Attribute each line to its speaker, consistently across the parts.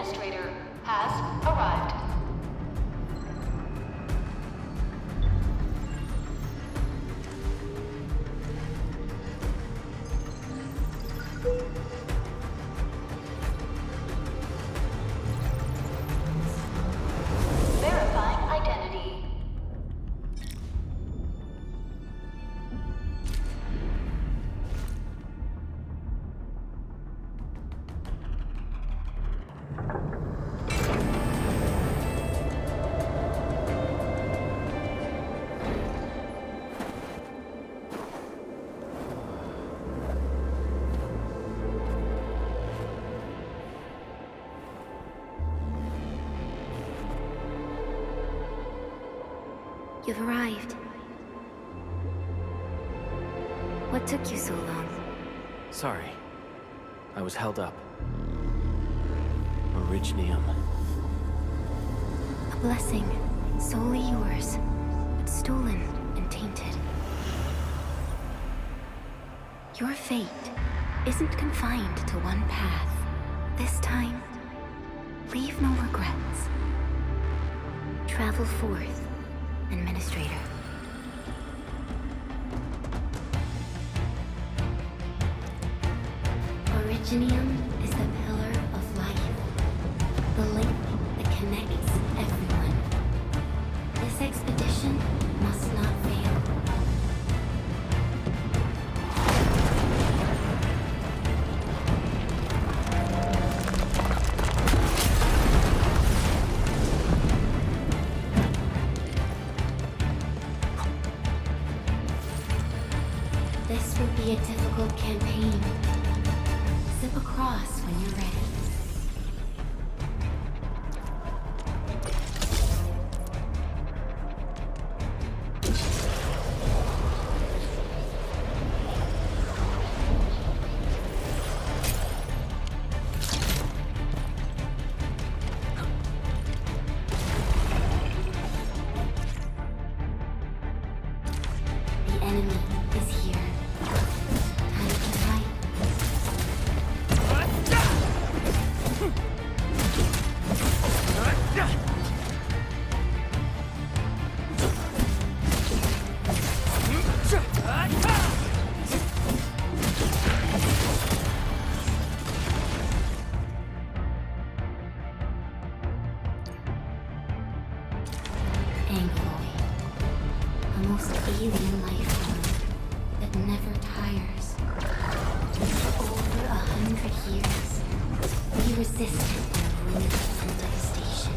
Speaker 1: administrator has arrived. Verifying identity.
Speaker 2: You've arrived. What took you so long?
Speaker 3: Sorry. I was held up. Originium.
Speaker 2: A blessing, solely yours, but stolen and tainted. Your fate isn't confined to one path. This time, leave no regrets. Travel forth, Administrator. Originium is the pillar of life, the link that connects everyone. This expedition must not fail. This will be a difficult campaign. Zip across when you're ready. The enemy is here. Time to fight. Angloid, a most alien life form that never tires. For over 100 years, we resisted their ruin and devastation.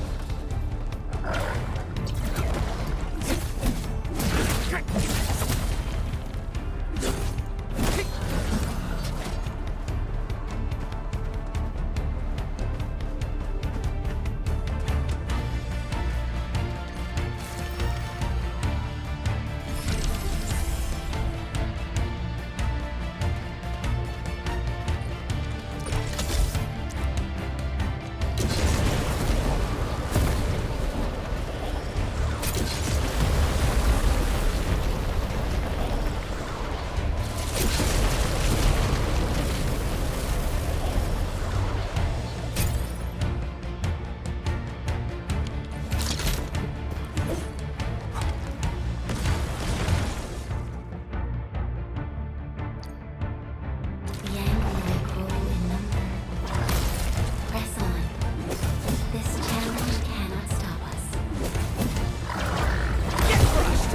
Speaker 2: The Angloid grow in number. Press on. This challenge cannot stop us.
Speaker 3: Get crushed!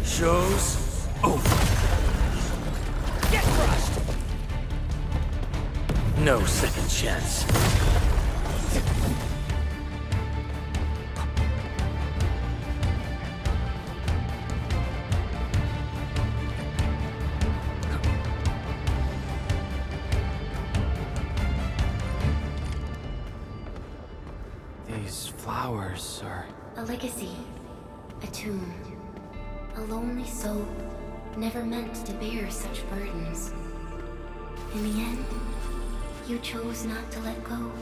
Speaker 3: Show's over. Get crushed! No second chance. These flowers are...
Speaker 2: A legacy. A tomb. A lonely soul, never meant to bear such burdens. In the end, you chose not to let go.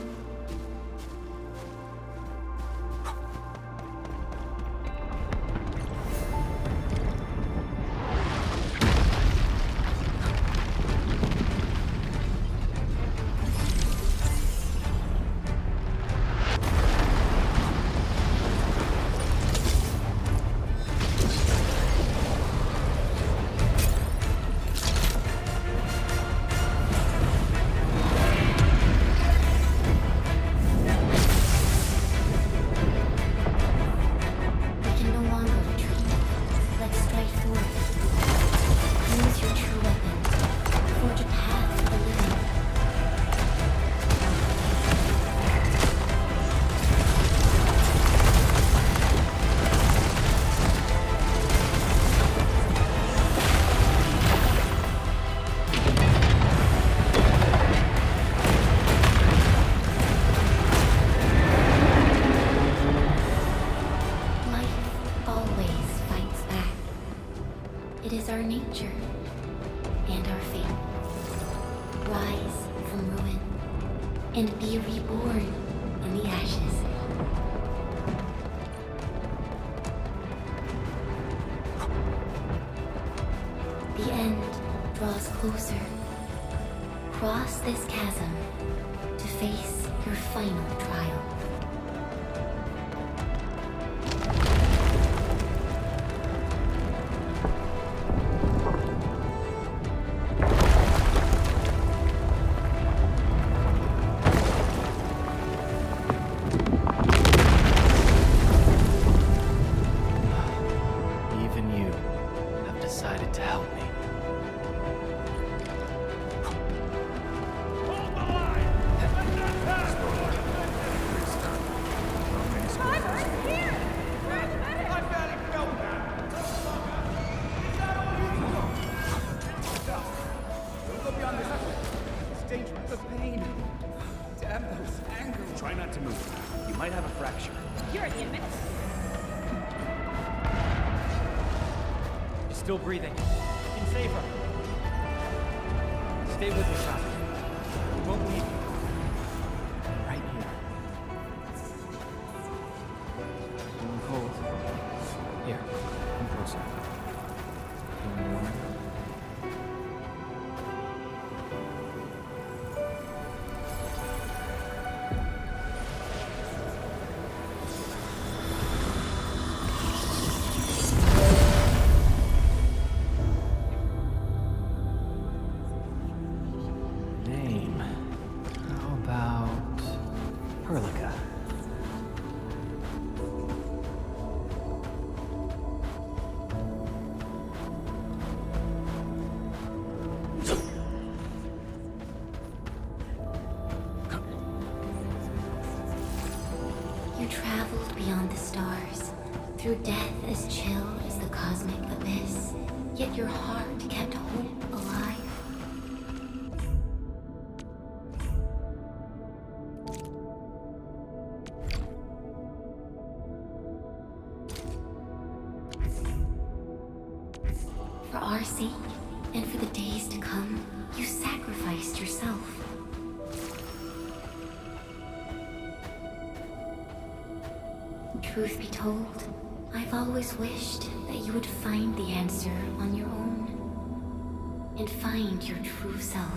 Speaker 2: It is our nature and our fate. Rise from ruin and be reborn in the ashes. The end draws closer. Cross this chasm to face your final trial.
Speaker 3: Decided to help me.
Speaker 4: Hold the line! Let that pass!
Speaker 5: Driver, here! Where are the medics?
Speaker 4: I barely felt that! Is that all you got? Don't go beyond this. It's dangerous. The pain. Damn those angles.
Speaker 3: Try not to move. You might have a fracture.
Speaker 5: You're an inmate.
Speaker 3: Still breathing. You can save her. Stay with me, Tom. We won't leave you. Right here. Feeling cold. Here, come closer. Feeling warm.
Speaker 2: You traveled beyond the stars, through death as chill as the cosmic abyss, yet your heart kept hope alive. For our sake, and for the days to come, you sacrificed yourself. Truth be told, I've always wished that you would find the answer on your own, and find your true self.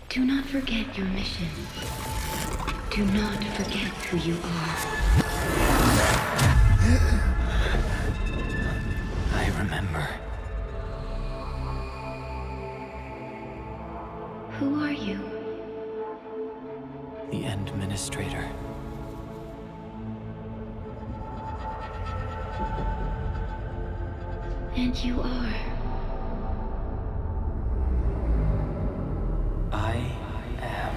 Speaker 2: Do not forget your mission. Do not forget who you are.
Speaker 3: I remember.
Speaker 2: Who are you?
Speaker 3: The Endministrator.
Speaker 2: And you are.
Speaker 3: I am.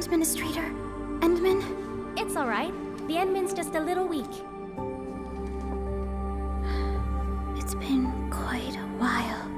Speaker 2: Administrator? Endman?
Speaker 6: It's all right. The Endman's just a little weak.
Speaker 2: It's been quite a while.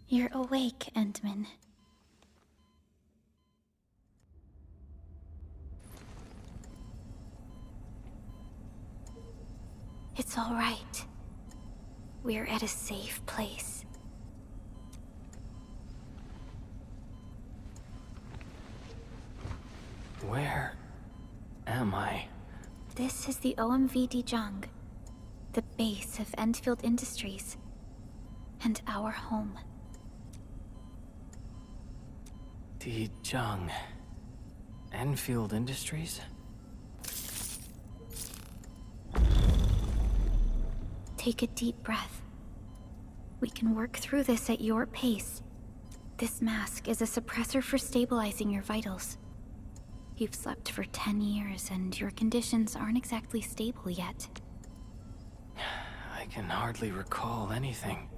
Speaker 2: You're awake, Endman. It's all right. We're at a safe place.
Speaker 3: Where am I?
Speaker 2: This is the OMV Dijong, the base of Endfield Industries, and our home.
Speaker 3: Dijong. Enfield Industries?
Speaker 2: Take a deep breath. We can work through this at your pace. This mask is a suppressor for stabilizing your vitals. You've slept for 10 years, and your conditions aren't exactly stable yet.
Speaker 3: I can hardly recall anything.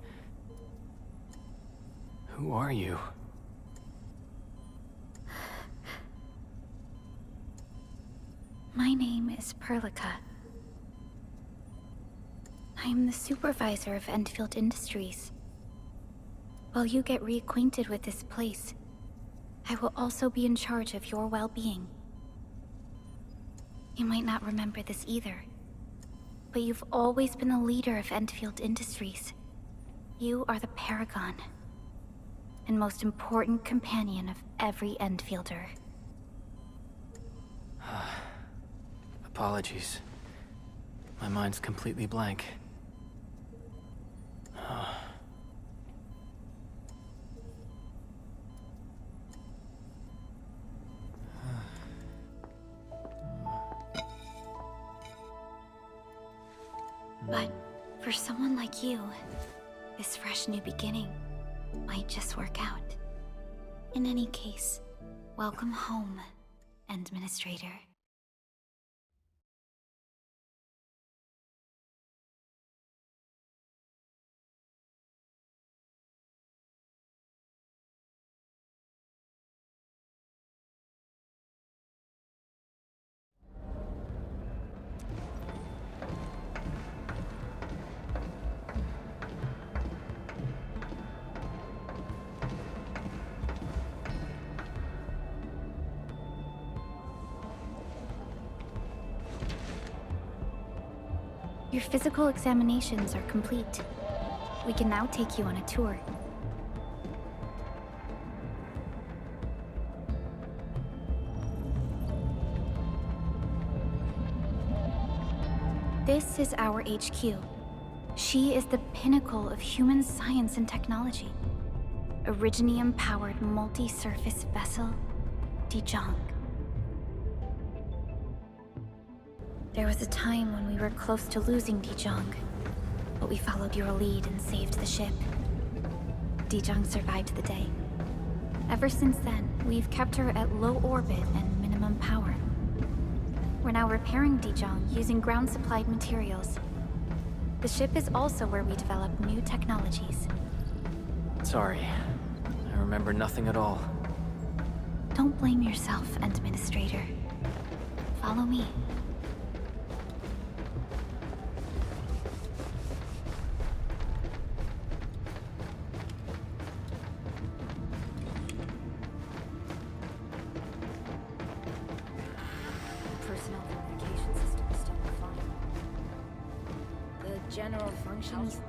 Speaker 3: Who are you?
Speaker 2: My name is Perlica. I am the supervisor of Endfield Industries. While you get reacquainted with this place, I will also be in charge of your well-being. You might not remember this either, but you've always been the leader of Endfield Industries. You are the paragon, and most important companion of every Endfielder.
Speaker 3: Apologies. My mind's completely blank.
Speaker 2: But for someone like you, this fresh new beginning might just work out. In any case, welcome home, Endministrator. Your physical examinations are complete. We can now take you on a tour. This is our HQ, She is the pinnacle of human science and technology. Originium-powered multi-surface vessel, Dijong. There was a time when we were close to losing Dijong, but we followed your lead and saved the ship. Dijong survived the day. Ever since then, we've kept her at low orbit and minimum power. We're now repairing Dijong using ground-supplied materials. The ship is also where we develop new technologies.
Speaker 3: Sorry. I remember nothing at all.
Speaker 2: Don't blame yourself, Administrator. Follow me.
Speaker 7: Personal communication system is still offline. The general functions.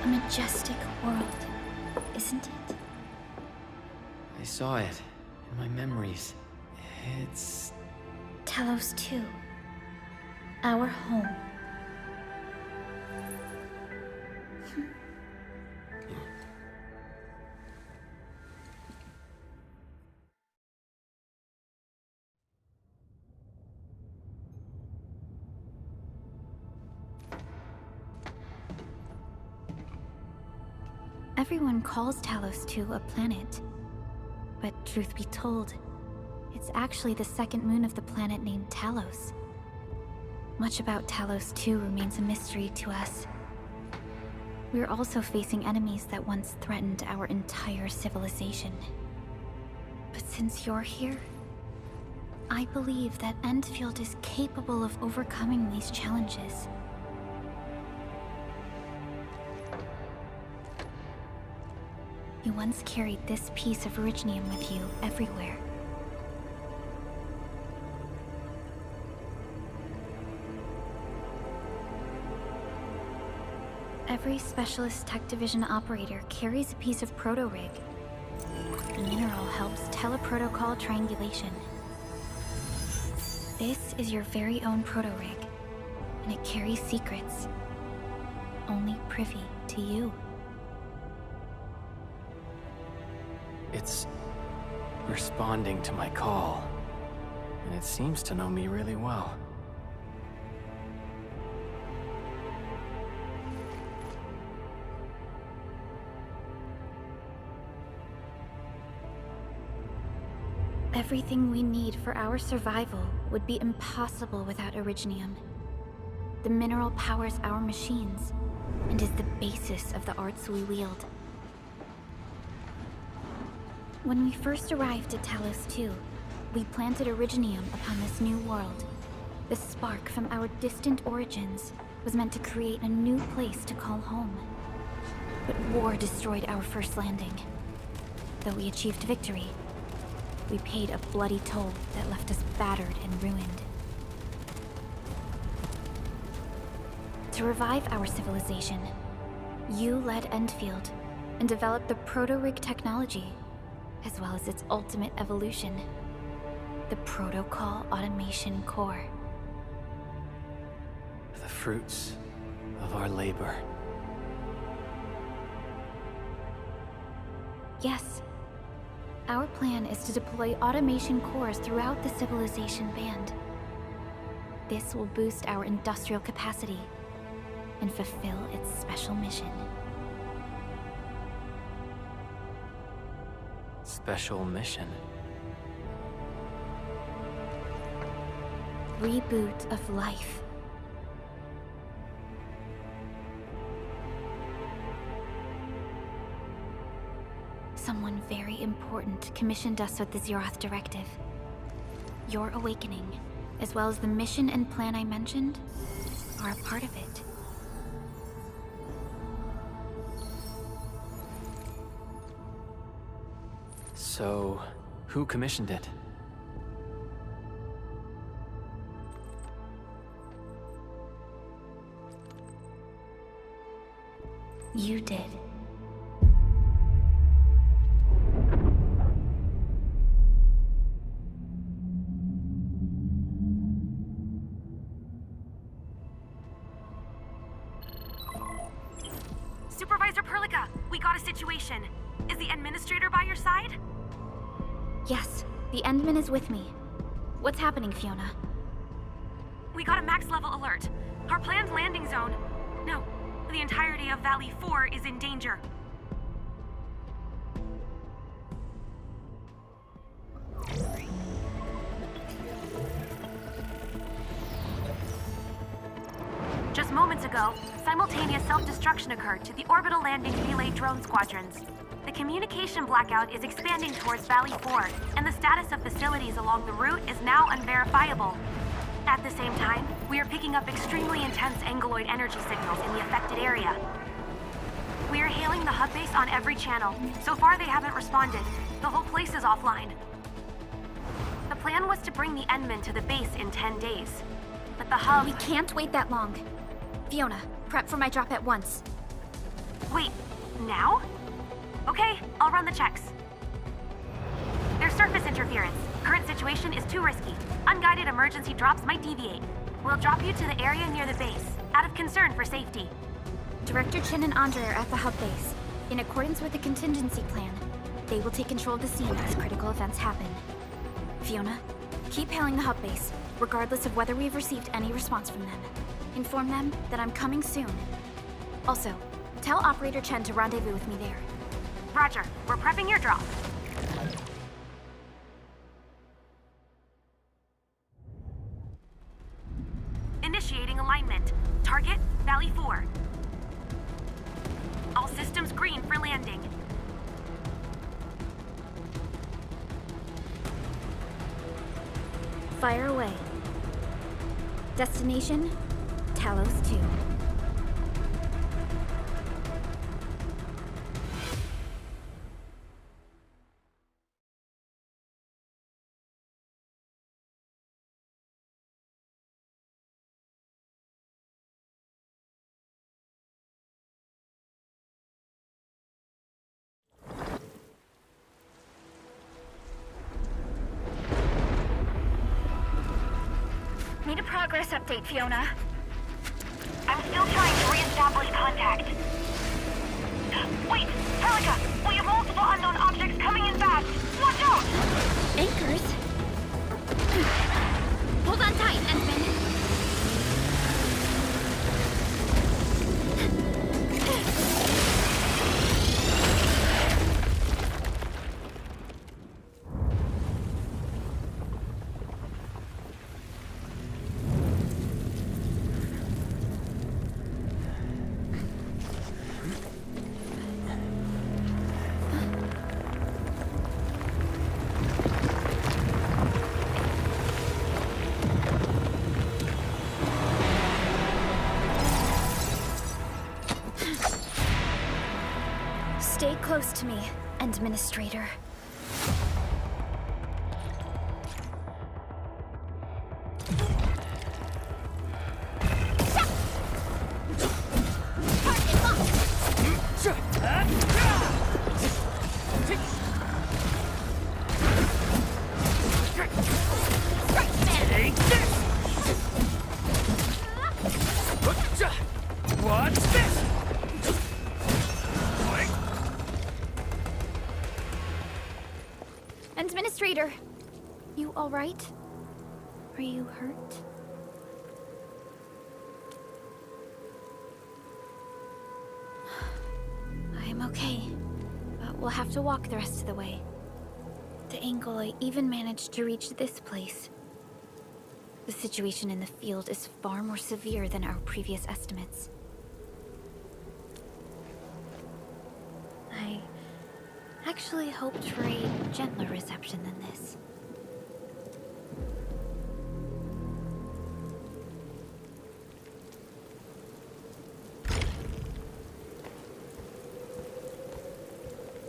Speaker 2: A majestic world, isn't it?
Speaker 3: I saw it in my memories. It's...
Speaker 2: Talos 2. Our home. Everyone calls Talos 2 a planet. But truth be told, it's actually the second moon of the planet named Talos. Much about Talos 2 remains a mystery to us. We're also facing enemies that once threatened our entire civilization. But since you're here, I believe that Endfield is capable of overcoming these challenges. You once carried this piece of Originium with you everywhere. Every Specialist Tech Division operator carries a piece of proto-rig. The mineral helps teleprotocol triangulation. This is your very own proto-rig, and it carries secrets, only privy to you.
Speaker 3: It's responding to my call, and it seems to know me really well.
Speaker 2: Everything we need for our survival would be impossible without Originium. The mineral powers our machines, and is the basis of the arts we wield. When we first arrived at Talos 2, we planted Originium upon this new world. The spark from our distant origins was meant to create a new place to call home. But war destroyed our first landing. Though we achieved victory, we paid a bloody toll that left us battered and ruined. To revive our civilization, you led Endfield and developed the proto-rig technology, as well as its ultimate evolution, the Protocol Automation Core.
Speaker 3: The fruits of our labor.
Speaker 2: Yes. Our plan is to deploy automation cores throughout the civilization band. This will boost our industrial capacity and fulfill its special mission.
Speaker 3: Special mission?
Speaker 2: Reboot of life. Someone very important commissioned us with the Zeroth Directive. Your awakening, as well as the mission and plan I mentioned, are a part of it.
Speaker 3: So, who commissioned it?
Speaker 2: You did.
Speaker 8: We got a situation. Is the administrator by your side?
Speaker 2: Yes, the Endman is with me. What's happening, Fiona?
Speaker 8: We got a max-level alert. Our planned landing zone... No, the entirety of Valley 4 is in danger. Just moments ago, simultaneous self-destruction occurred to the orbital landing relay drone squadrons. The communication blackout is expanding towards Valley 4, and the status of facilities along the route is now unverifiable. At the same time, we are picking up extremely intense angeloid energy signals in the affected area. We are hailing the hub base on every channel. So far, they haven't responded. The whole place is offline. The plan was to bring the Endman to the base in 10 days. But the hub...
Speaker 2: We can't wait that long. Fiona, prep for my drop at once.
Speaker 8: Wait, now? Okay, I'll run the checks. There's surface interference. Current situation is too risky. Unguided emergency drops might deviate. We'll drop you to the area near the base, out of concern for safety.
Speaker 2: Director Chen and Andre are at the hub base. In accordance with the contingency plan, they will take control of the scene as critical events happen. Fiona, keep hailing the hub base, regardless of whether we've received any response from them. Inform them that I'm coming soon. Also, tell Operator Chen to rendezvous with me there.
Speaker 8: Roger, we're prepping your drop. Initiating alignment. Target, Valley 4. All systems green for landing.
Speaker 2: Fire away. Destination, Talos 2.
Speaker 8: Need a progress update, Fiona. I'm still trying to re-establish contact. Wait, Helica! We have multiple unknown objects coming in fast! Watch out!
Speaker 2: Anchors? Hold on tight, Endman. Stay close to me, Administrator.
Speaker 4: What's this?
Speaker 2: Administrator, you all right? Are you hurt? I'm okay, but we'll have to walk the rest of the way. The angle I even managed to reach this place. The situation in the field is far more severe than our previous estimates. I actually hoped for a gentler reception than this.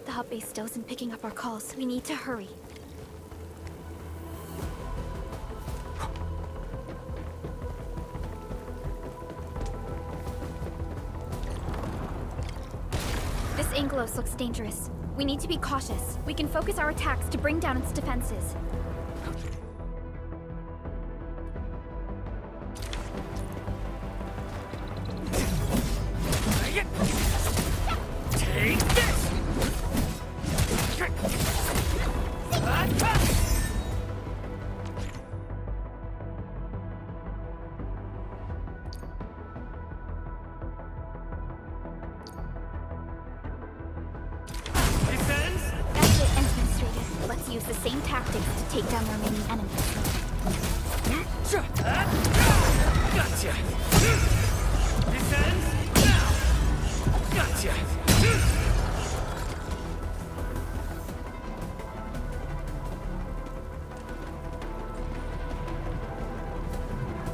Speaker 2: The hub base still isn't picking up our calls. We need to hurry. This Angelos looks dangerous. We need to be cautious. We can focus our attacks to bring down its defenses.
Speaker 4: Take this!
Speaker 2: the same tactics to take down the remaining enemies.
Speaker 4: Gotcha! This ends now! Gotcha!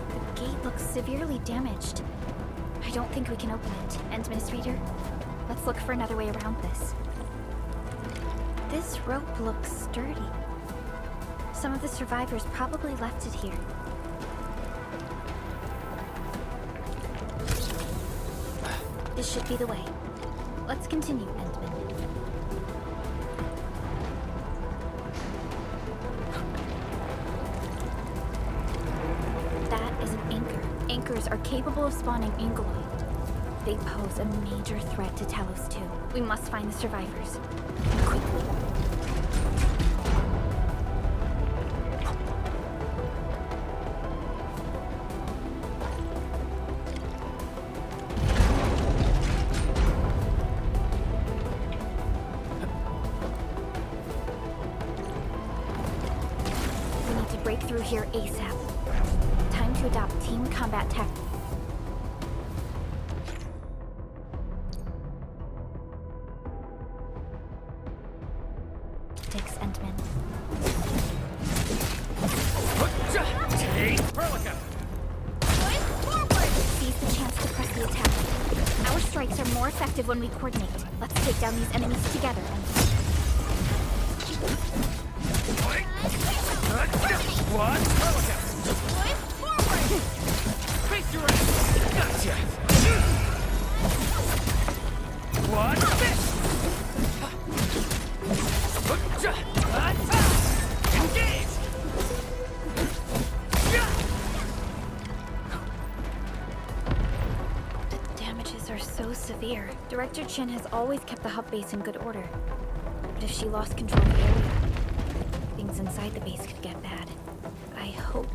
Speaker 2: The gate looks severely damaged. I don't think we can open it. Administrator, let's look for another way around this. This rope looks sturdy. Some of the survivors probably left it here. This should be the way. Let's continue, Endman. That is an anchor. Anchors are capable of spawning Angeloid. They pose a major threat to Talos too. We must find the survivors. Quickly. We need to break through here ASAP. Time to adopt team combat tactics. Endman. Seize the chance to press the attack. Our strikes are more effective when we coordinate. Let's take down these enemies together.
Speaker 4: What? Face your ass! Gotcha! What? Engage!
Speaker 2: The damages are so severe. Director Chin has always kept the hub base in good order. But if she lost control of the area, things inside the base could get bad. I hope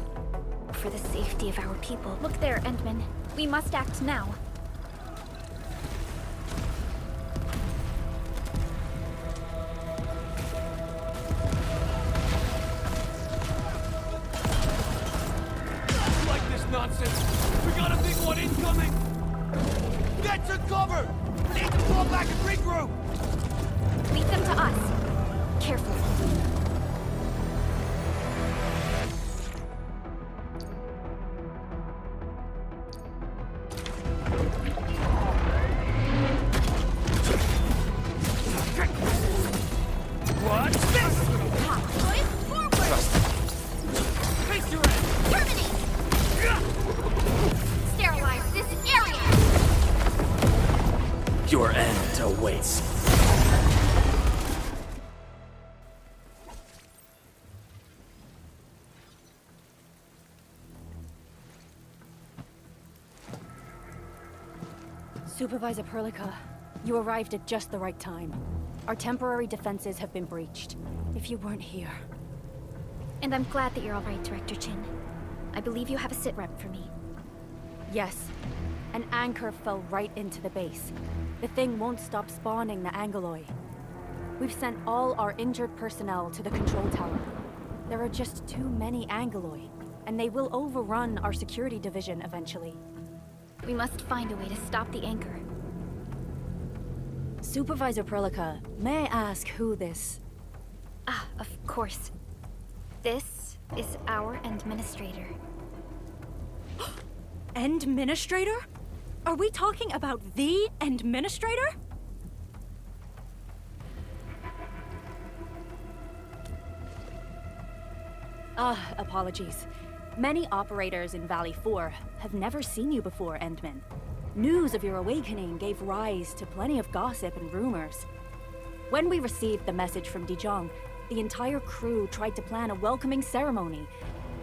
Speaker 2: for the safety of our people. Look there, Endman. We must act now.
Speaker 4: Nonsense! We got a big one incoming! Get to cover! Need to fall back and regroup!
Speaker 2: Lead them to us. Careful.
Speaker 4: Watch this! Face your ass!
Speaker 2: Terminate! Sterilize this area!
Speaker 3: Your end awaits.
Speaker 9: Supervisor Perlica, you arrived at just the right time. Our temporary defenses have been breached. If you weren't here...
Speaker 2: And I'm glad that you're all right, Director Chin. I believe you have a sit rep for me.
Speaker 9: Yes. An anchor fell right into the base. The thing won't stop spawning the Angeloi. We've sent all our injured personnel to the control tower. There are just too many Angeloi, and they will overrun our security division eventually.
Speaker 2: We must find a way to stop the anchor.
Speaker 9: Supervisor Perlica, may I ask who this...
Speaker 2: Ah, of course. This is our administrator.
Speaker 9: Endministrator? Are we talking about the Endministrator? Apologies. Many operators in Valley 4 have never seen you before, Endman. News of your awakening gave rise to plenty of gossip and rumors. When we received the message from Dijong, the entire crew tried to plan a welcoming ceremony.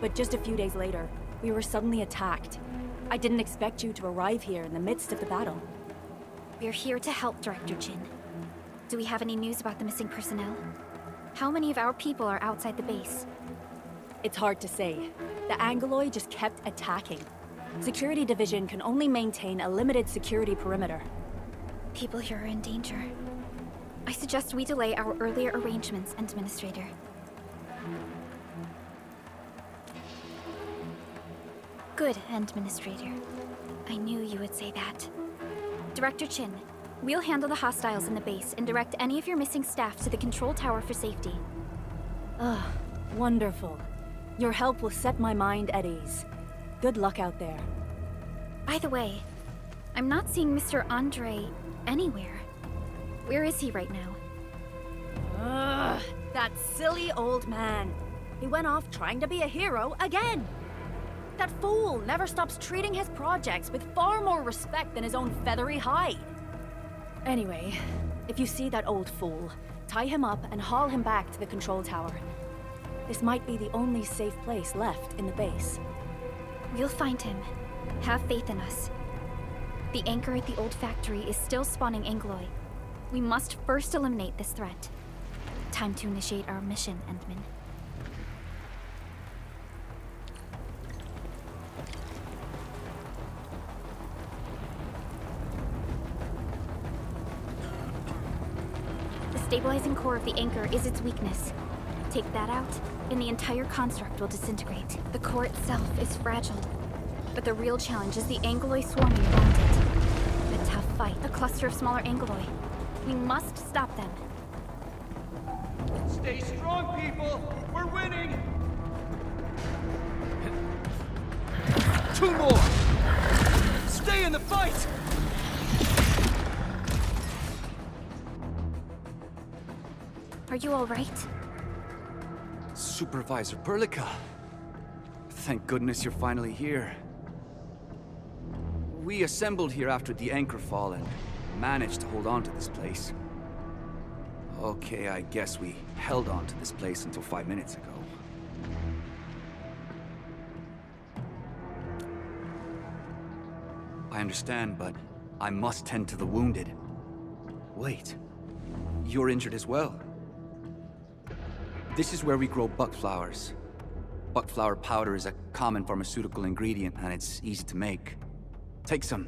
Speaker 9: But just a few days later, we were suddenly attacked. I didn't expect you to arrive here in the midst of the battle.
Speaker 2: We're here to help, Director Chin. Do we have any news about the missing personnel? How many of our people are outside the base?
Speaker 9: It's hard to say. The Angeloi just kept attacking. Security Division can only maintain a limited security perimeter.
Speaker 2: People here are in danger. I suggest we delay our earlier arrangements, Administrator. Good, Administrator. I knew you would say that. Director Chin, we'll handle the hostiles in the base and direct any of your missing staff to the control tower for safety.
Speaker 9: Ah, wonderful. Your help will set my mind at ease. Good luck out there.
Speaker 2: By the way, I'm not seeing Mr. Andre anywhere. Where is he right now?
Speaker 9: Ugh, that silly old man. He went off trying to be a hero again. That fool never stops treating his projects with far more respect than his own feathery hide. Anyway, if you see that old fool, tie him up and haul him back to the control tower. This might be the only safe place left in the base.
Speaker 2: We'll find him. Have faith in us. The anchor at the old factory is still spawning Angloy. We must first eliminate this threat. Time to initiate our mission, Endman. The stabilizing core of the anchor is its weakness. Take that out, and the entire construct will disintegrate. The core itself is fragile, but the real challenge is the Angloy swarming around it. A tough fight, a cluster of smaller Angloy. We must stop them.
Speaker 4: Stay strong, people! We're winning! 2 more! Stay in the fight!
Speaker 2: Are you all right?
Speaker 4: Supervisor Perlica. Thank goodness you're finally here. We assembled here after the anchor fall and managed to hold on to this place. Okay, I guess we held on to this place until 5 minutes ago. I understand, but I must tend to the wounded. Wait, you're injured as well. This is where we grow buckflowers. Buckflower powder is a common pharmaceutical ingredient, and it's easy to make. Take some.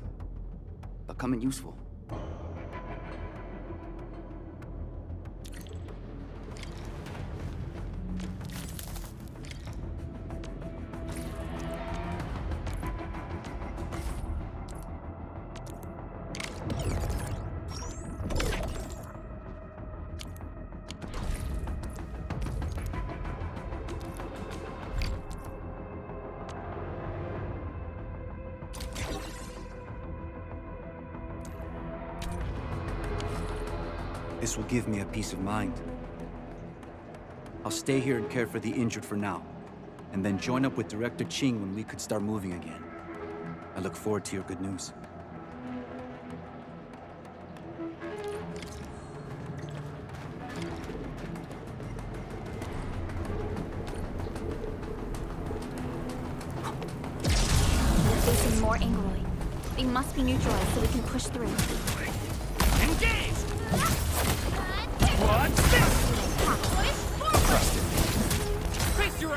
Speaker 4: They'll come in useful. This will give me a peace of mind. I'll stay here and care for the injured for now, and then join up with Director Ching when we could start moving again. I look forward to your good news.
Speaker 2: We're facing more Angloy. They must be neutralized so we can push through.
Speaker 4: Engage! What's this? Face your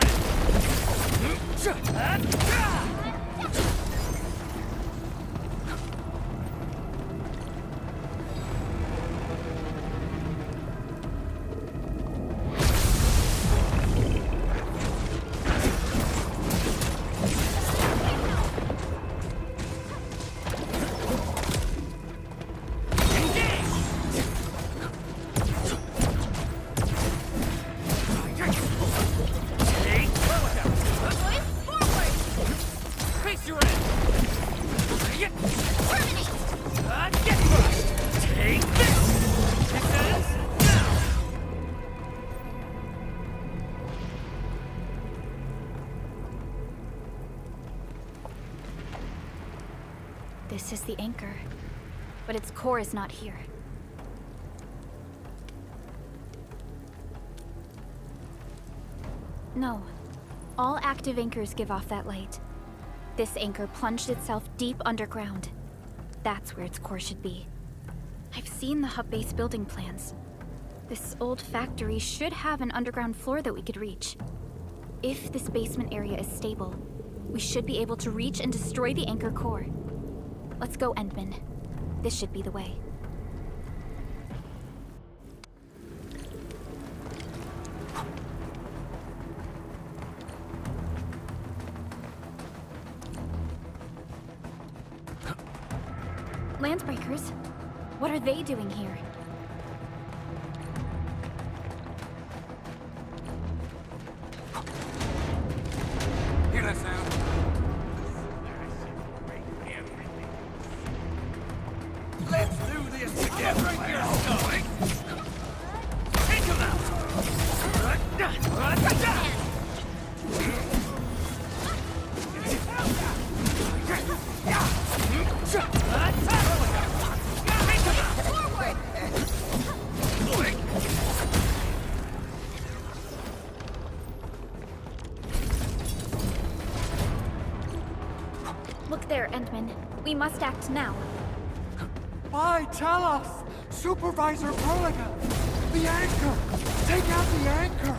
Speaker 2: This is the anchor, but its core is not here. No. All active anchors give off that light. This anchor plunged itself deep underground. That's where its core should be. I've seen the hub base building plans. This old factory should have an underground floor that we could reach. If this basement area is stable, we should be able to reach and destroy the anchor core. Let's go, Endman. This should be the way.
Speaker 9: Landbreakers? What are they doing here?
Speaker 10: Hear that sound? Let's do this together. Break your stomach. Take him out.
Speaker 9: Look there, Endman. We must act now.
Speaker 10: Why tell us? Supervisor Perlica! The anchor! Take out the anchor!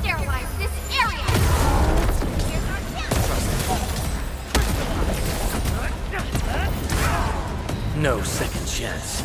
Speaker 2: Sterilize this area! Here's our chance!
Speaker 3: No second chance.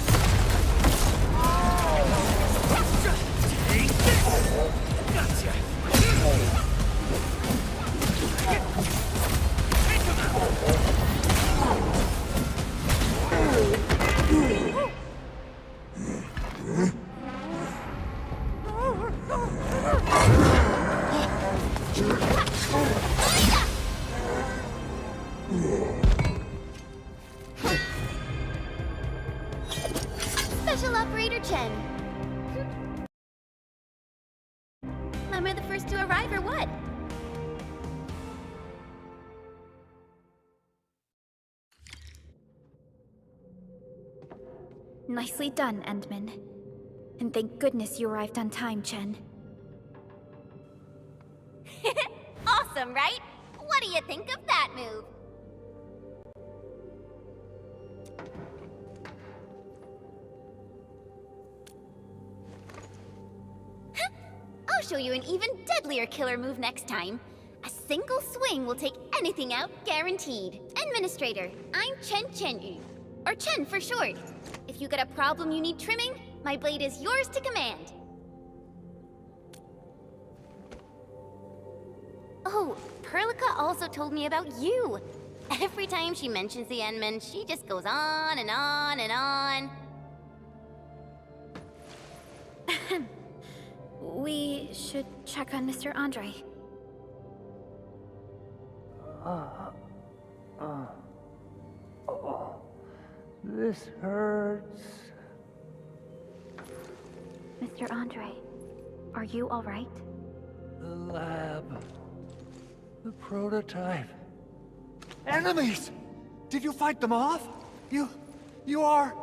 Speaker 2: Special Operator Chen. Am I the first to arrive or what?
Speaker 9: Nicely done, Endman. And thank goodness you arrived on time, Chen.
Speaker 2: Awesome, right? What do you think of that move? I'll show you an even deadlier killer move next time. A single swing will take anything out, guaranteed. Administrator, I'm Chen Chenyu, or Chen for short. If you got a problem you need trimming, my blade is yours to command. Oh, Perlica also told me about you. Every time she mentions the Endman, she just goes on and on and on.
Speaker 9: We should check on Mr. Andre.
Speaker 10: This hurts.
Speaker 9: Mr. Andre, are you all right?
Speaker 10: The lab. The prototype. Enemies! Did you fight them off? You are...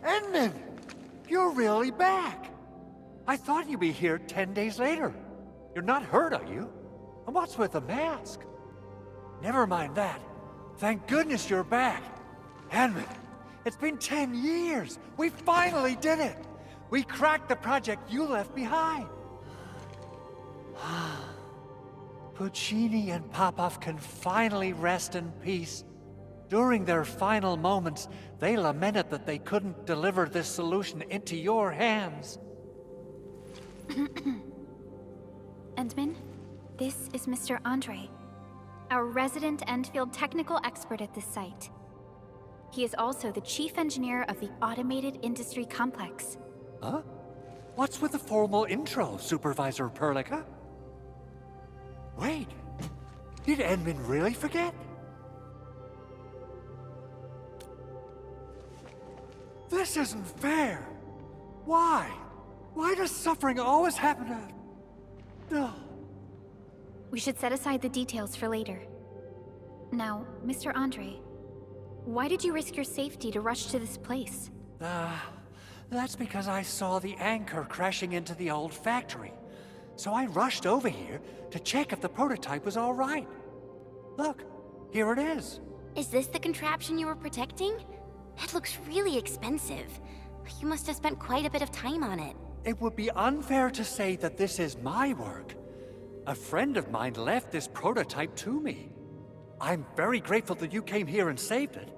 Speaker 10: Endman! You're really back! I thought you'd be here 10 days later. You're not hurt, are you? And what's with the mask? Never mind that. Thank goodness you're back. Endman, it's been 10 years. We finally did it. We cracked the project you left behind. Puccini and Popov can finally rest in peace. During their final moments, they lamented that they couldn't deliver this solution into your hands.
Speaker 9: Endman, this is Mr. Andre, our resident Endfield technical expert at this site. He is also the chief engineer of the Automated Industry Complex.
Speaker 10: Huh? What's with the formal intro, Supervisor Perlica? Wait, did Endman really forget? This isn't fair. Why? Why does suffering always happen to... No.
Speaker 9: We should set aside the details for later.
Speaker 6: Now, Mr. Andre, why did you risk your safety to rush to this place?
Speaker 10: That's because I saw the anchor crashing into the old factory. So I rushed over here to check if the prototype was all right. Look, here it is.
Speaker 2: Is this the contraption you were protecting? It looks really expensive. You must have spent quite a bit of time on it.
Speaker 10: It would be unfair to say that this is my work. A friend of mine left this prototype to me. I'm very grateful that you came here and saved it.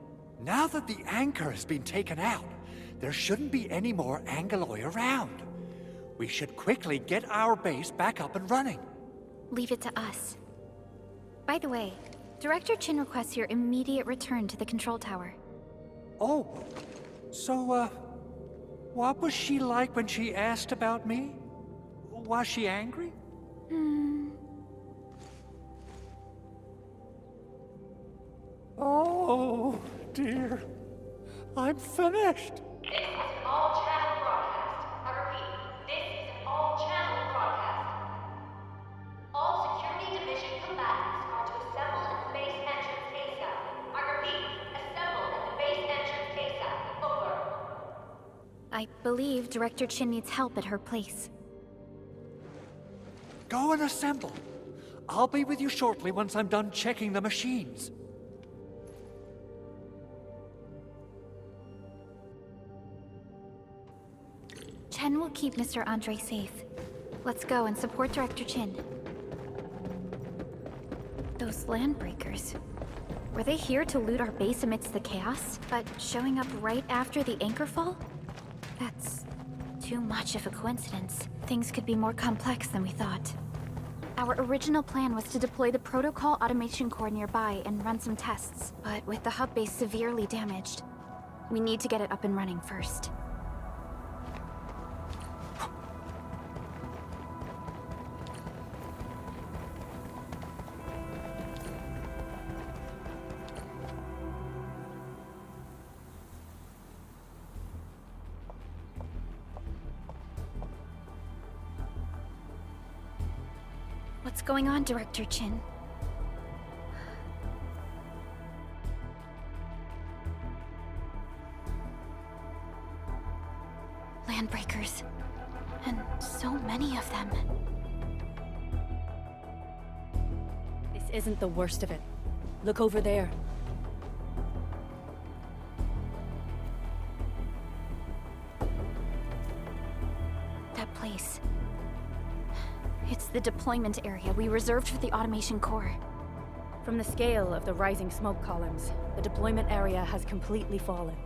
Speaker 10: Now that the anchor has been taken out, there shouldn't be any more Angeloi around. We should quickly get our base back up and running.
Speaker 6: Leave it to us. By the way, Director Chin requests your immediate return to the control tower.
Speaker 10: Oh, so, what was she like when she asked about me? Was she angry? Oh, dear. I'm finished.
Speaker 1: This is an all-channel broadcast. I repeat, this is an all-channel broadcast. All Security Division combatants are to assemble at the base entrance ASAP. I repeat, assemble at the base entrance ASAP. Over.
Speaker 6: I believe Director Chin needs help at her place.
Speaker 10: Go and assemble. I'll be with you shortly once I'm done checking the machines.
Speaker 6: Chen will keep Mr. Andre safe. Let's go and support Director Chin. Those landbreakers. Were they here to loot our base amidst the chaos, but showing up right after the anchor fall? That's too much of a coincidence. Things could be more complex than we thought. Our original plan was to deploy the protocol automation core nearby and run some tests, but with the hub base severely damaged, we need to get it up and running first. What's going on, Director Chin? Landbreakers. And so many of them.
Speaker 9: This isn't the worst of it. Look over there.
Speaker 6: That place. It's the deployment area we reserved for the automation core.
Speaker 9: From the scale of the rising smoke columns, the deployment area has completely fallen.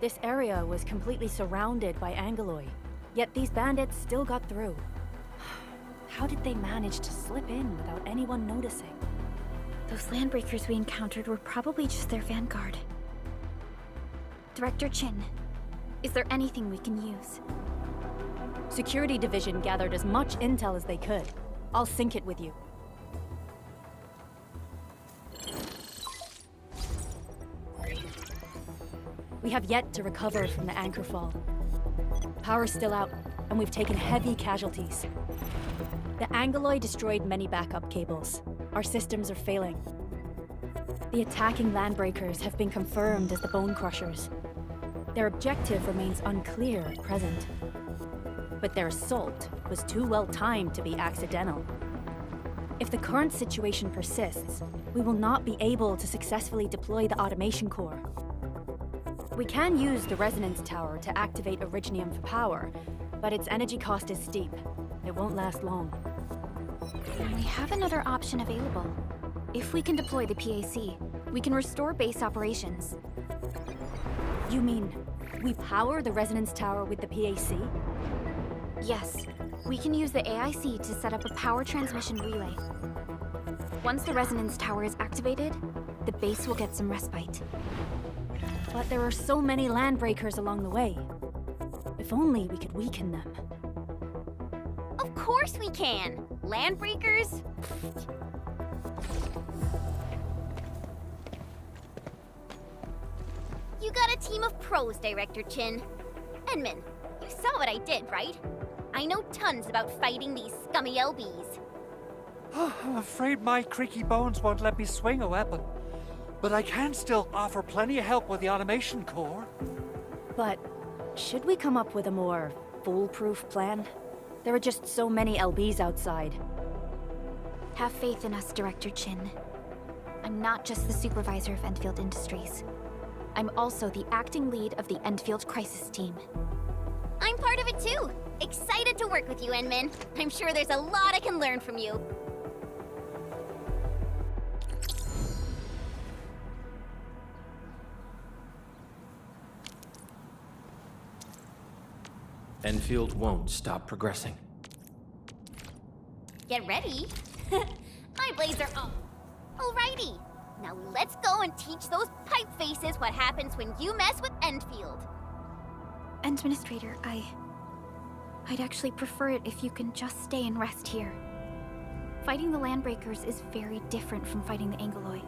Speaker 9: This area was completely surrounded by Angeloi, yet these bandits still got through. How did they manage to slip in without anyone noticing?
Speaker 6: Those landbreakers we encountered were probably just their vanguard. Director Chin, is there anything we can use?
Speaker 9: Security Division gathered as much intel as they could. I'll sync it with you. We have yet to recover from the anchor fall. Power's still out, and we've taken heavy casualties. The Angeloi destroyed many backup cables. Our systems are failing. The attacking landbreakers have been confirmed as the Bone Crushers. Their objective remains unclear at present. But their assault was too well timed to be accidental. If the current situation persists, we will not be able to successfully deploy the automation core. We can use the resonance tower to activate Originium for power, but its energy cost is steep. It won't last long.
Speaker 6: And we have another option available. If we can deploy the PAC, we can restore base operations.
Speaker 9: You mean, we power the resonance tower with the PAC?
Speaker 6: Yes, we can use the AIC to set up a power transmission relay. Once the resonance tower is activated, the base will get some respite.
Speaker 9: But there are so many landbreakers along the way. If only we could weaken them.
Speaker 2: Of course we can! Landbreakers? You got a team of pros, Director Chin. Edmund, you saw what I did, right? I know tons about fighting these scummy LBs.
Speaker 10: I'm afraid my creaky bones won't let me swing a weapon. But I can still offer plenty of help with the automation core.
Speaker 9: But should we come up with a more foolproof plan? There are just so many LBs outside.
Speaker 6: Have faith in us, Director Chin. I'm not just the supervisor of Endfield Industries. I'm also the acting lead of the Endfield Crisis Team.
Speaker 2: I'm part of it too. Excited to work with you, Enmin. I'm sure there's a lot I can learn from you.
Speaker 3: Enfield won't stop progressing.
Speaker 2: Get ready. My blades are up. Alrighty. Now let's go and teach those pipe faces what happens when you mess with Endfield.
Speaker 6: Administrator, I'd actually prefer it if you can just stay and rest here. Fighting the Landbreakers is very different from fighting the Angoloi.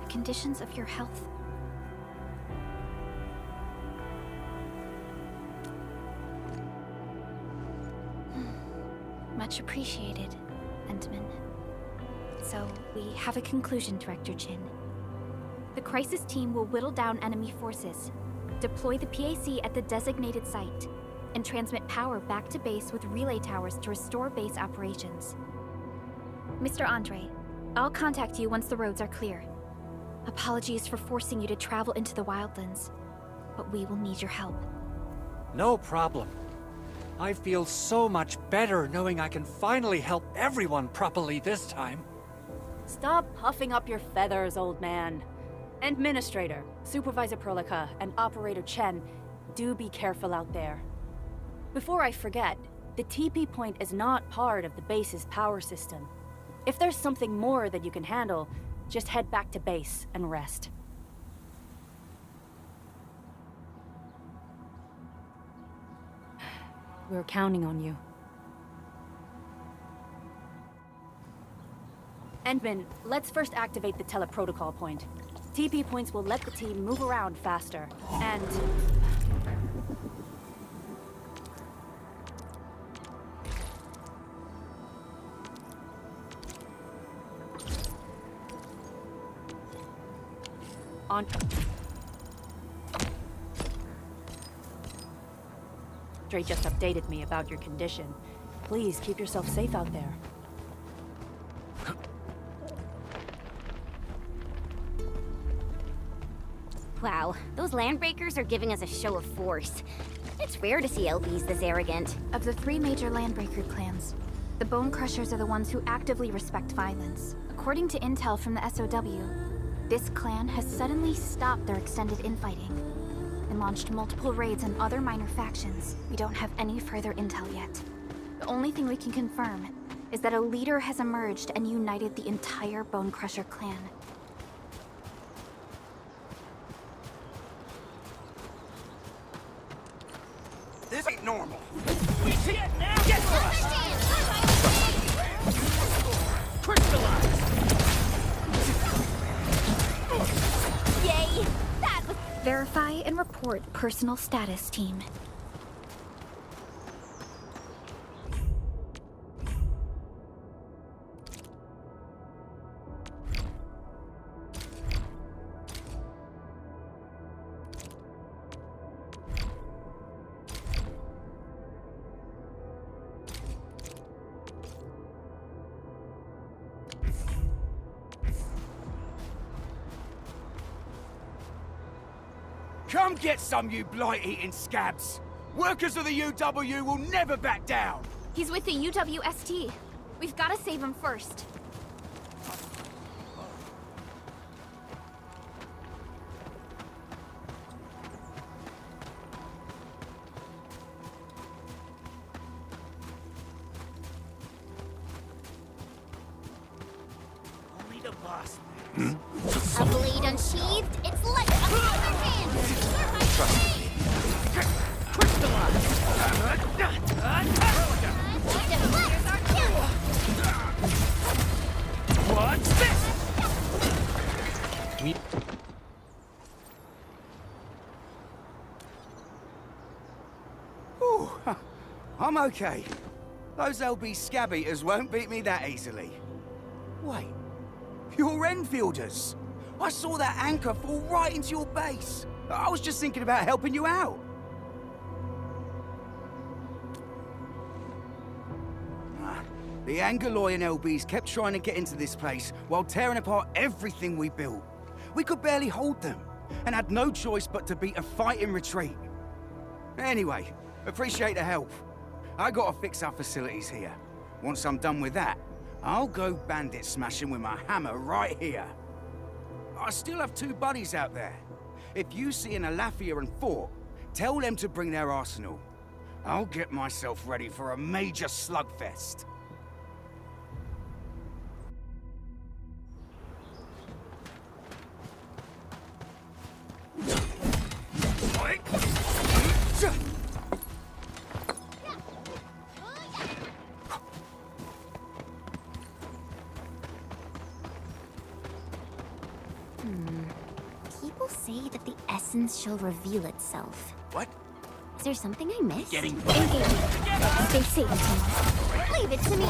Speaker 6: The conditions of your health... Much appreciated, Endman. So, we have a conclusion, Director Chin. The Crisis Team will whittle down enemy forces, deploy the PAC at the designated site, and transmit power back to base with relay towers to restore base operations. Mr. Andre, I'll contact you once the roads are clear. Apologies for forcing you to travel into the wildlands, but we will need your help.
Speaker 10: No problem. I feel so much better knowing I can finally help everyone properly this time.
Speaker 9: Stop puffing up your feathers, old man. Administrator, Supervisor Perlica, and Operator Chen, do be careful out there. Before I forget, the TP point is not part of the base's power system. If there's something more that you can handle, just head back to base and rest. We're counting on you. Endman, let's first activate the teleprotocol point. TP points will let the team move around faster, and... on... Dre just updated me about your condition. Please keep yourself safe out there.
Speaker 2: Wow, those Landbreakers are giving us a show of force. It's rare to see LBs this arrogant.
Speaker 6: Of the three major Landbreaker clans, the Bone Crushers are the ones who actively respect violence. According to intel from the SOW, this clan has suddenly stopped their extended infighting and launched multiple raids on other minor factions. We don't have any further intel yet. The only thing we can confirm is that a leader has emerged and united the entire Bone Crusher clan.
Speaker 11: This ain't normal. We see it now! Get for us! Crystallize!
Speaker 2: Yay! That was...
Speaker 6: Verify and report personal status, team.
Speaker 11: Come get some, you blight-eating scabs! Workers of the UW will never back down!
Speaker 6: He's with the UWST. We've got to save him first.
Speaker 11: Only the boss.
Speaker 2: A blade unsheathed, it's like a other hand!
Speaker 11: What's this? Ooh, I'm okay. Those LB scab eaters won't beat me that easily. Wait, you're Enfielders. I saw that anchor fall right into your base. I was just thinking about helping you out. The Angaloy and LBs kept trying to get into this place while tearing apart everything we built. We could barely hold them, and had no choice but to beat a fighting retreat. Anyway, appreciate the help. I gotta fix our facilities here. Once I'm done with that, I'll go bandit smashing with my hammer right here. I still have 2 buddies out there. If you see an Alafia and Fort, tell them to bring their arsenal. I'll get myself ready for a major slugfest.
Speaker 2: People say that the essence shall reveal itself.
Speaker 11: What?
Speaker 2: Is there something I missed?
Speaker 6: Engaging. Stay safe, team.
Speaker 2: Leave it to me.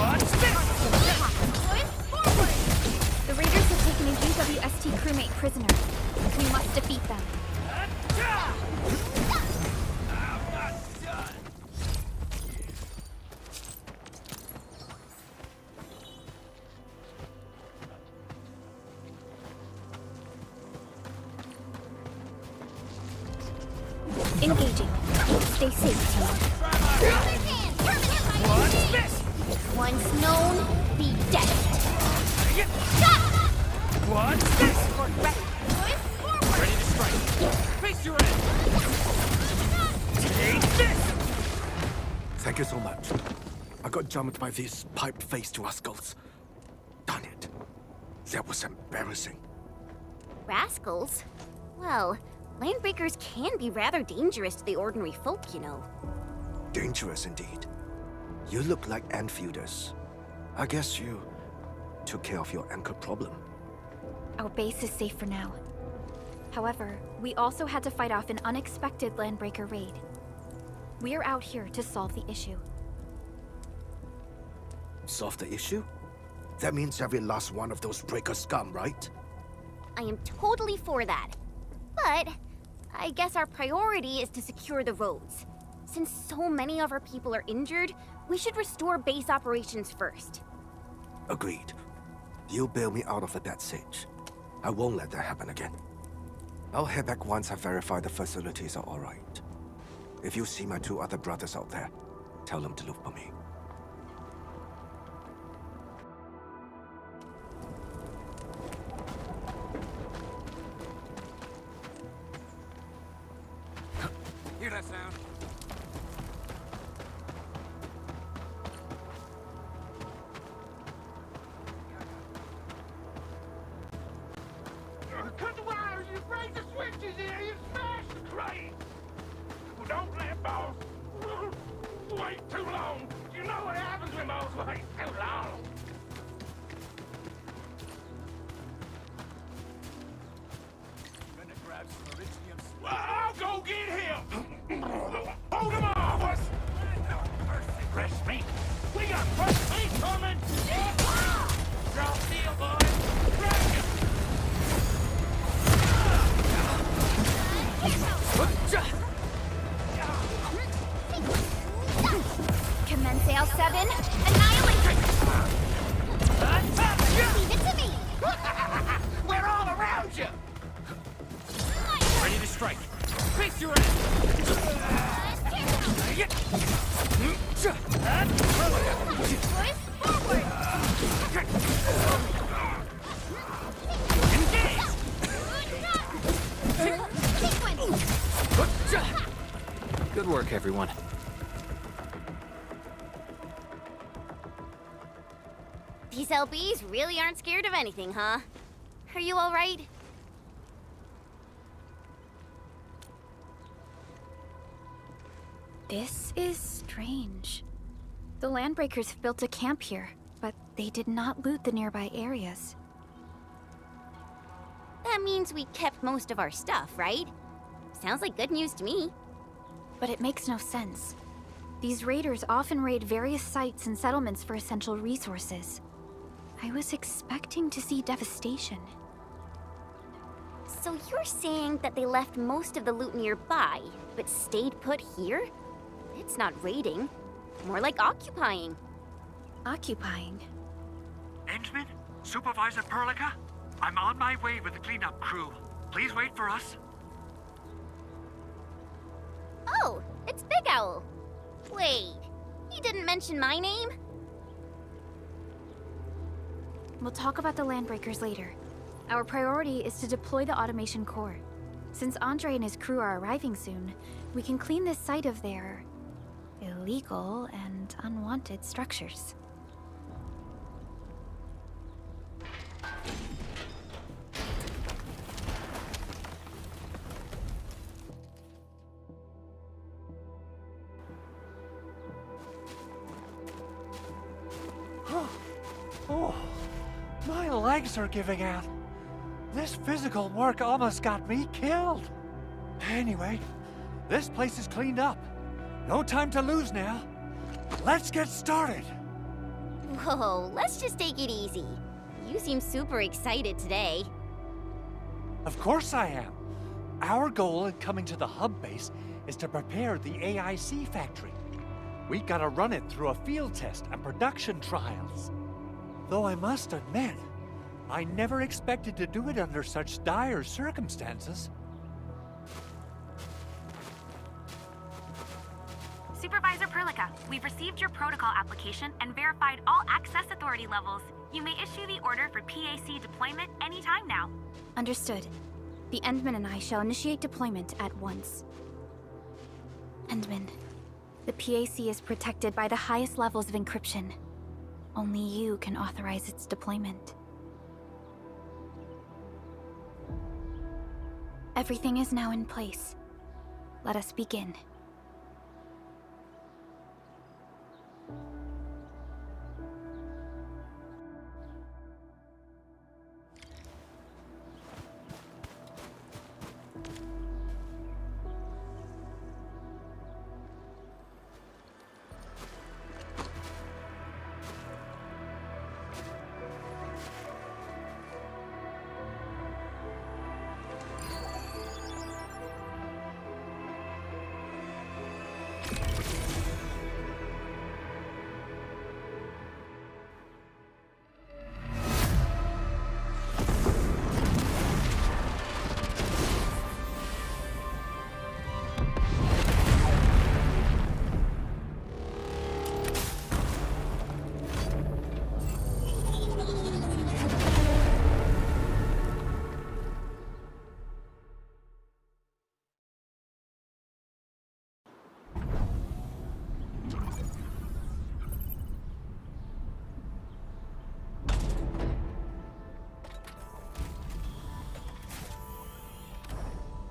Speaker 6: The raiders have taken a UWST crewmate prisoner. We must defeat them. Engaging. Stay safe, team.
Speaker 11: What's this?
Speaker 2: Once known, be dead.
Speaker 11: What's this?
Speaker 3: Ready to strike. Face your end.
Speaker 11: Take this!
Speaker 12: Thank you so much. I got jumped by these pipe-faced rascals. Darn it. That was embarrassing.
Speaker 2: Rascals? Well, landbreakers can be rather dangerous to the ordinary folk, you know.
Speaker 12: Dangerous indeed. You look like Enfielders. I guess you took care of your anchor problem.
Speaker 6: Our base is safe for now. However, we also had to fight off an unexpected landbreaker raid. We're out here to solve the issue.
Speaker 12: Solve the issue? That means every last one of those breaker scum, right?
Speaker 2: I am totally for that. But I guess our priority is to secure the roads. Since so many of our people are injured, we should restore base operations first.
Speaker 12: Agreed. You bail me out of a bad sitch. I won't let that happen again. I'll head back once I verify the facilities are all right. If you see my 2 other brothers out there, tell them to look for me.
Speaker 11: Hear that sound?
Speaker 5: Cut the wires, you break the switches here, you smash the crate! Well, don't let boss wait too long. You know what happens when boss waits too long.
Speaker 11: Gonna grab some Iridium.
Speaker 5: Well, I'll go get him! Hold him off us! Rest me! We got fresh meat coming! Drop deal, boys! Crack him!
Speaker 6: Commence L7, annihilate!
Speaker 2: Leave it to me!
Speaker 5: We're all around you!
Speaker 3: Ready to strike. Face your end. Good work, everyone.
Speaker 2: These LBs really aren't scared of anything, huh? Are you all right?
Speaker 6: This is strange. The Landbreakers have built a camp here, but they did not loot the nearby areas.
Speaker 2: That means we kept most of our stuff, right? Sounds like good news to me.
Speaker 6: But it makes no sense. These raiders often raid various sites and settlements for essential resources. I was expecting to see devastation.
Speaker 2: So you're saying that they left most of the loot nearby, but stayed put here? It's not raiding. More like occupying.
Speaker 6: Occupying?
Speaker 10: Endman? Supervisor Perlica? I'm on my way with the cleanup crew. Please wait for us.
Speaker 2: Oh, it's Big Owl. Wait, he didn't mention my name?
Speaker 6: We'll talk about the Landbreakers later. Our priority is to deploy the automation core. Since Andre and his crew are arriving soon, we can clean this site of their illegal and unwanted structures.
Speaker 10: Oh, my legs are giving out. This physical work almost got me killed. Anyway, this place is cleaned up. No time to lose now. Let's get started.
Speaker 2: Whoa, let's just take it easy. You seem super excited today.
Speaker 10: Of course I am. Our goal in coming to the hub base is to prepare the AIC factory. We gotta run it through a field test and production trials. Though I must admit, I never expected to do it under such dire circumstances.
Speaker 8: Supervisor Perlica, we've received your protocol application and verified all access authority levels. You may issue the order for PAC deployment anytime now.
Speaker 6: Understood. The Endman and I shall initiate deployment at once. Endman, the PAC is protected by the highest levels of encryption. Only you can authorize its deployment. Everything is now in place. Let us begin.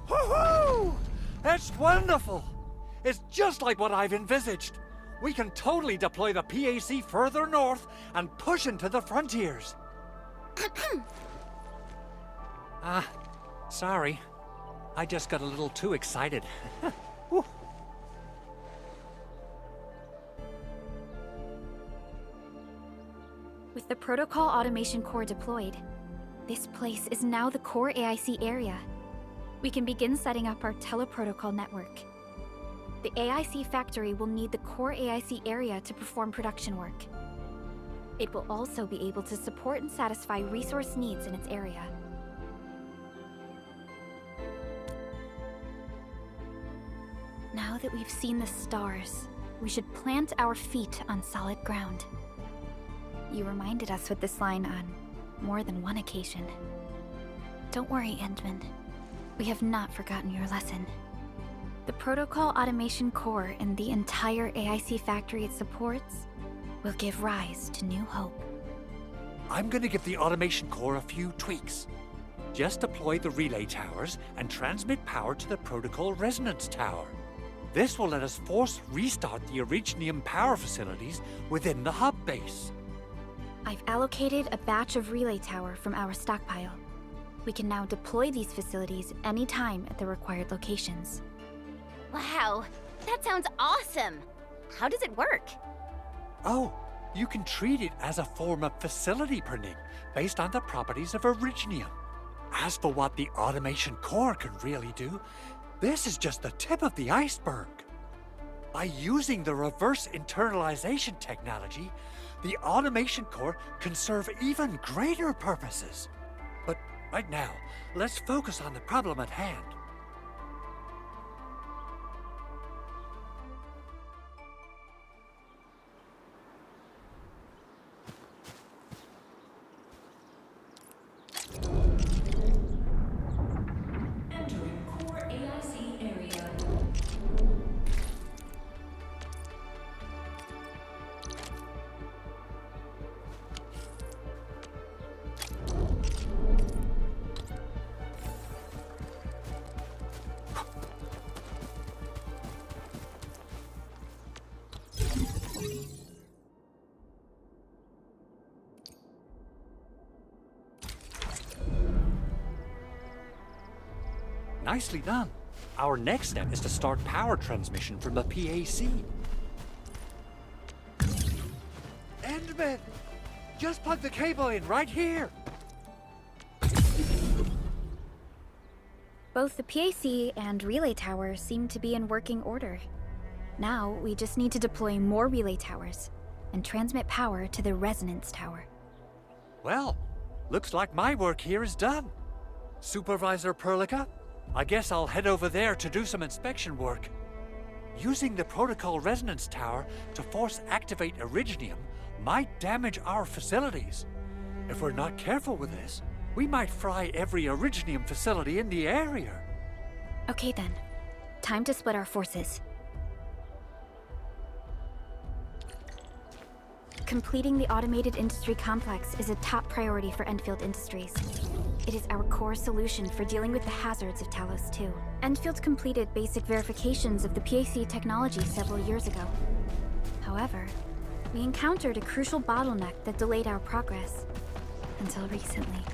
Speaker 10: Woohoo! That's wonderful! It's just like what I've envisaged. We can totally deploy the PAC further north and push into the frontiers. Sorry. I just got a little too excited. Whew.
Speaker 6: With the protocol automation core deployed, this place is now the core AIC area. We can begin setting up our teleprotocol network. The AIC factory will need the core AIC area to perform production work. It will also be able to support and satisfy resource needs in its area. Now that we've seen the stars, we should plant our feet on solid ground. You reminded us with this line on more than one occasion. Don't worry, Endman. We have not forgotten your lesson. The protocol automation core and the entire AIC factory it supports will give rise to new hope.
Speaker 10: I'm gonna give the automation core a few tweaks. Just deploy the relay towers and transmit power to the protocol resonance tower. This will let us force restart the Originium power facilities within the hub base.
Speaker 6: I've allocated a batch of relay tower from our stockpile. We can now deploy these facilities anytime at the required locations.
Speaker 2: Wow, that sounds awesome!
Speaker 6: How does it work?
Speaker 10: Oh, you can treat it as a form of facility printing based on the properties of Originium. As for what the automation core can really do, this is just the tip of the iceberg. By using the reverse internalization technology, the automation core can serve even greater purposes. But right now, let's focus on the problem at hand.
Speaker 1: Entering core AIC area.
Speaker 10: Nicely done. Our next step is to start power transmission from the PAC. Endman! Just plug the cable in right here!
Speaker 6: Both the PAC and relay tower seem to be in working order. Now, we just need to deploy more relay towers and transmit power to the resonance tower.
Speaker 10: Well, looks like my work here is done. Supervisor Perlica, I guess I'll head over there to do some inspection work. Using the protocol resonance tower to force activate Originium might damage our facilities. If we're not careful with this, we might fry every Originium facility in the area.
Speaker 6: Okay then, time to split our forces. Completing the automated industry complex is a top priority for Enfield Industries. It is our core solution for dealing with the hazards of Talos 2. Enfield completed basic verifications of the PAC technology several years ago. However, we encountered a crucial bottleneck that delayed our progress until recently.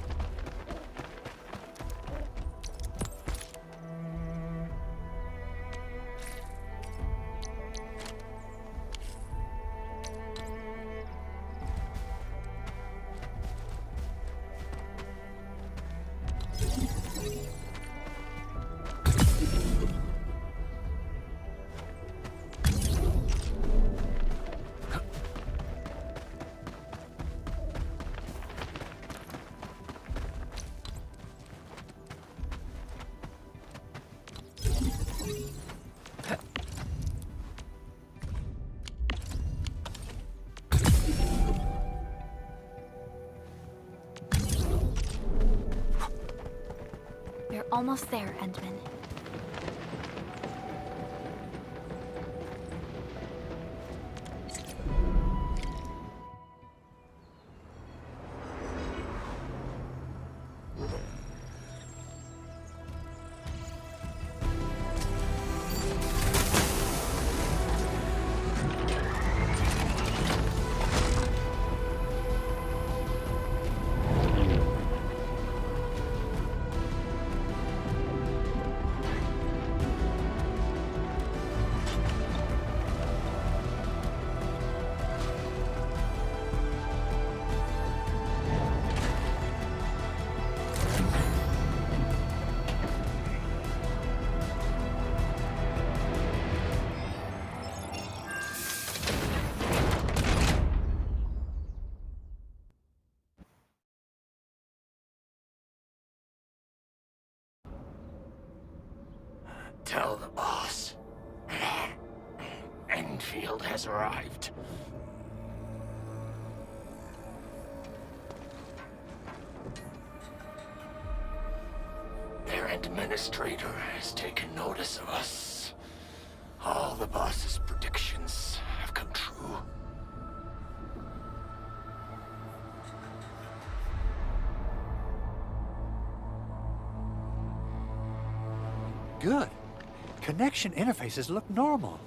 Speaker 6: We're almost there, Endman.
Speaker 5: Tell the boss. Enfield has arrived. Their administrator has taken notice of us. All the boss's predictions have come true.
Speaker 10: Good. Connection interfaces look normal.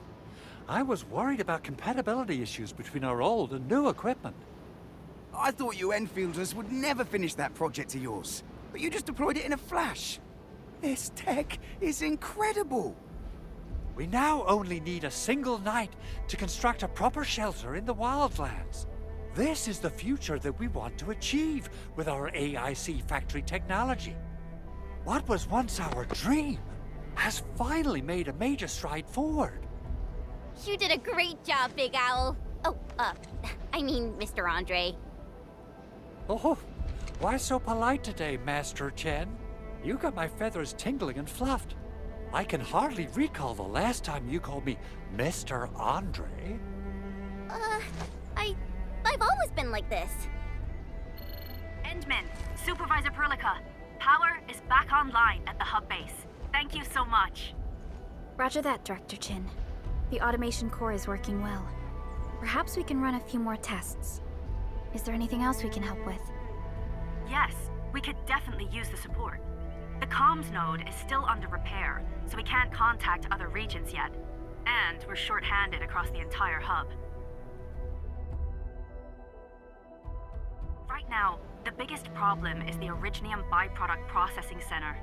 Speaker 10: I was worried about compatibility issues between our old and new equipment.
Speaker 11: I thought you Enfielders would never finish that project of yours, but you just deployed it in a flash. This tech is incredible.
Speaker 10: We now only need a single night to construct a proper shelter in the wildlands. This is the future that we want to achieve with our AIC factory technology. What was once our dream has finally made a major stride forward.
Speaker 13: You did a great job, Big Owl. Oh, I mean, Mr. Andre.
Speaker 10: Oh, why so polite today, Master Chen? You got my feathers tingling and fluffed. I can hardly recall the last time you called me Mr. Andre.
Speaker 13: I've always been like this.
Speaker 8: Endman, Supervisor Perlica, power is back online at the hub base. Thank you so much.
Speaker 6: Roger that, Director Chin. The automation core is working well. Perhaps we can run a few more tests. Is there anything else we can help with?
Speaker 8: Yes, we could definitely use the support. The comms node is still under repair, so we can't contact other regions yet. And we're short-handed across the entire hub. Right now, the biggest problem is the Originium byproduct processing center.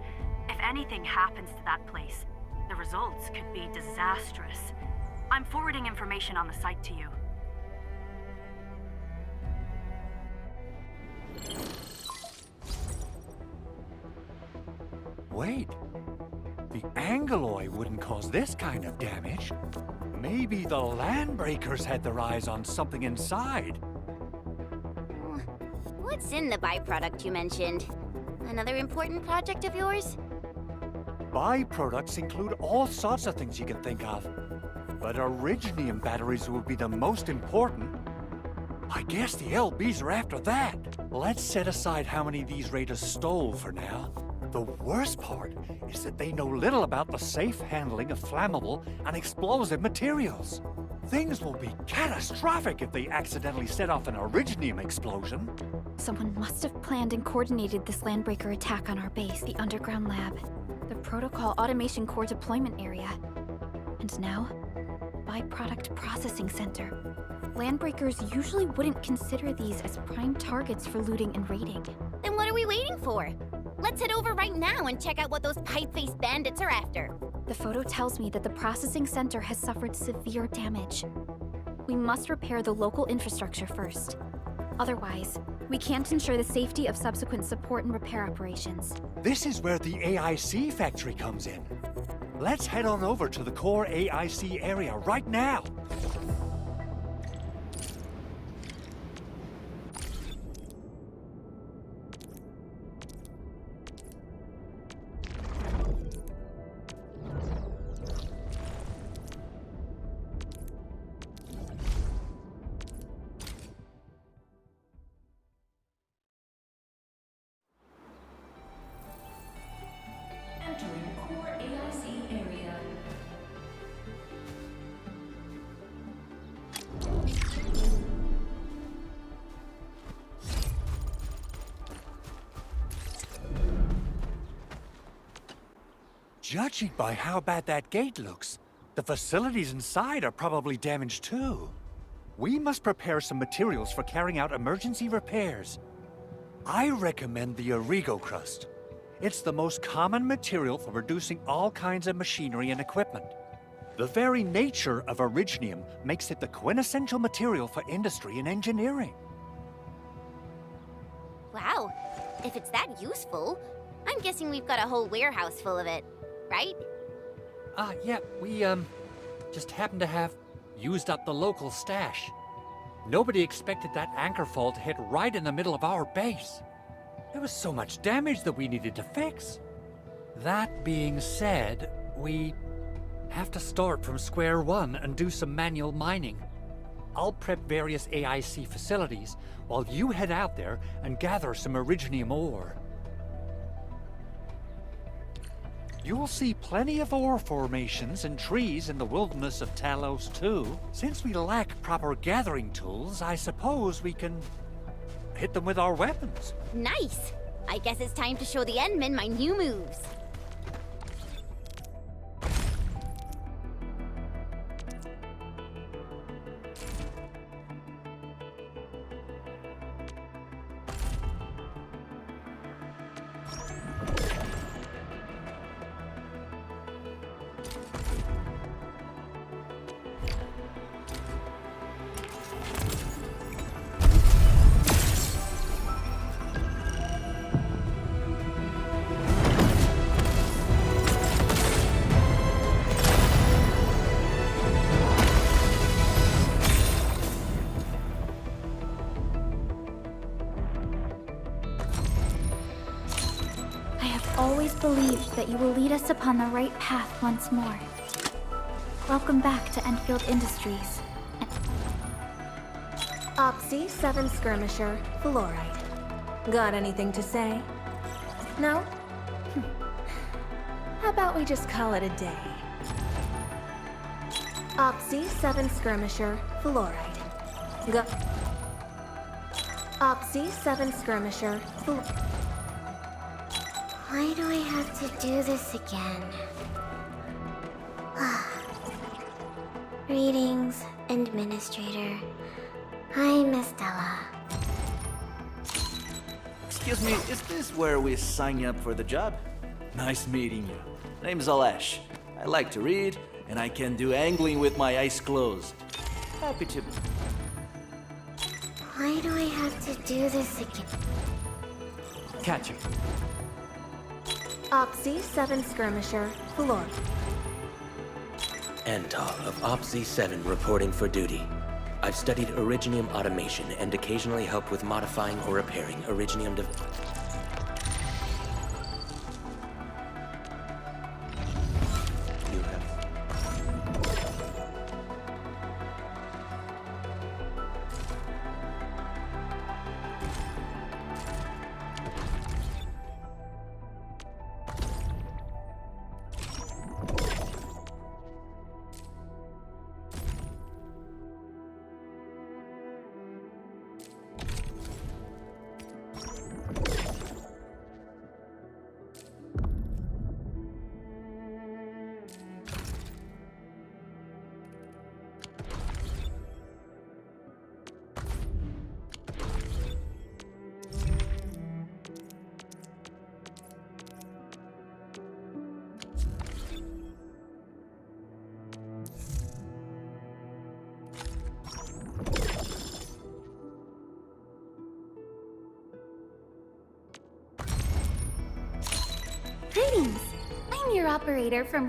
Speaker 8: If anything happens to that place, the results could be disastrous. I'm forwarding information on the site to you.
Speaker 10: Wait, the Angeloy wouldn't cause this kind of damage. Maybe the Landbreakers had their eyes on something inside.
Speaker 13: What's in the byproduct you mentioned? Another important project of yours?
Speaker 10: Byproducts include all sorts of things you can think of. But Originium batteries would be the most important. I guess the LBs are after that. Let's set aside how many these raiders stole for now. The worst part is that they know little about the safe handling of flammable and explosive materials. Things will be catastrophic if they accidentally set off an Originium explosion.
Speaker 6: Someone must have planned and coordinated this Landbreaker attack on our base, the underground lab, the Protocol Automation Core deployment area, and now, Byproduct Processing Center. Landbreakers usually wouldn't consider these as prime targets for looting and raiding.
Speaker 13: Then what are we waiting for? Let's head over right now and check out what those pipe-faced bandits are after.
Speaker 6: The photo tells me that the processing center has suffered severe damage. We must repair the local infrastructure first. Otherwise, we can't ensure the safety of subsequent support and repair operations.
Speaker 10: This is where the AIC factory comes in. Let's head on over to the core AIC area right now.
Speaker 1: Entering core AIC area.
Speaker 10: Judging by how bad that gate looks, the facilities inside are probably damaged too. We must prepare some materials for carrying out emergency repairs. I recommend the Origo crust. It's the most common material for producing all kinds of machinery and equipment. The very nature of Originium makes it the quintessential material for industry and engineering.
Speaker 13: Wow, if it's that useful, I'm guessing we've got a whole warehouse full of it, right?
Speaker 10: Yeah, we, just happen to have used up the local stash. Nobody expected that anchor fault to hit right in the middle of our base. There was so much damage that we needed to fix. That being said, we have to start from square one and do some manual mining. I'll prep various AIC facilities while you head out there and gather some Originium ore. You will see plenty of ore formations and trees in the wilderness of Talos too. Since we lack proper gathering tools, I suppose we can hit them with our weapons.
Speaker 13: Nice! I guess it's time to show the Endmen my new moves.
Speaker 6: always believed that you will lead us upon the right path once more. Welcome back to Enfield Industries.
Speaker 14: Opsy 7 Skirmisher, Fluorite. Got anything to say? No? How about we just call it a day? Opsy 7 Skirmisher, Fluorite. Go. Opsy 7 Skirmisher, Fluorite.
Speaker 2: Why do I have to do this again? Greetings, Administrator. I'm Estella.
Speaker 15: Excuse me, is this where we sign up for the job? Nice meeting you. Name's Alesh. I like to read, and I can do angling with my eyes closed. Happy to...
Speaker 2: Why do I have to do this again?
Speaker 10: Catch him.
Speaker 14: Opsy 7 Skirmisher, Fluorite.
Speaker 16: Antal of OPZ-7 reporting for duty. I've studied Originium automation and occasionally help with modifying or repairing Originium You have...
Speaker 6: Greetings! I'm your operator from...